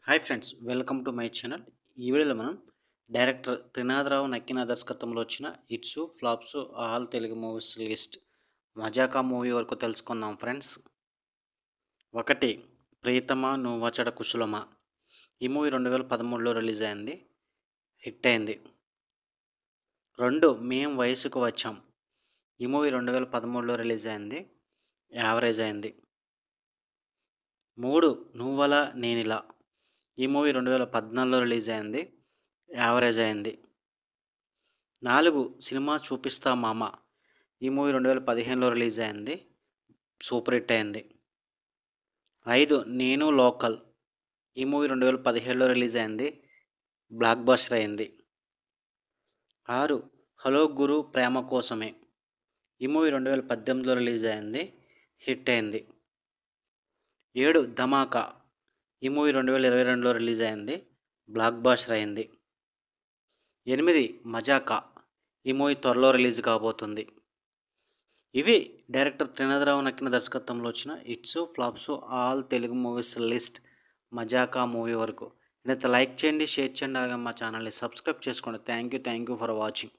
Hi friends, welcome to my channel. ఈ వీడియోలో మనం డైరెక్టర్ త్రినాథరావు నక్కిన దర్శకత్వంలో వచ్చిన hits flops all Telugu movies list Mazaka movie వరకు తెలుసుకుందాం ఫ్రెండ్స్. 1. ప్రియతమా నువ్వచట కుశలమా. ఈ మూవీ 2013లో రిలీజ్ అయింది, హిట్ అయింది. 2. మేం వయసుకు వచ్చాం. ఈ మూవీ 2013లో రిలీజ్ అయింది, యావరేజ్ అయింది. 3. నువ్వలా నేనిలా. ఈ మూవీ 2014లో రిలీజ్ అయింది, యావరేజ్ అయింది. 4. సినిమా చూపిస్తా మామ. ఈ మూవీ 2015లో రిలీజ్ అయింది, సూపర్ హిట్ అయింది. 5. నేను లోకల్. ఈ మూవీ 2017లో రిలీజ్ అయింది, బ్లాక్ బస్టర్ అయింది. 6. హలో గురు ప్రేమ కోసమే. ఈ మూవీ 2018లో రిలీజ్ అయింది, హిట్ అయింది. 7. ధమాకా. ఈ మూవీ 2022లో రిలీజ్ అయింది, బ్లాక్ బస్టర్ అయింది. 8. మజాకా. ఈ మూవీ త్వరలో రిలీజ్ కాబోతుంది. ఇవి డైరెక్టర్ త్రినాథరావు నక్కిన దర్శకత్వంలో వచ్చిన hits flops all Telugu movies list Mazaka movie వరకు. అయితే లైక్ చేయండి, షేర్ చేయండి, అలాగే మా ఛానల్ని సబ్స్క్రైబ్ చేసుకోండి. Thank you for watching.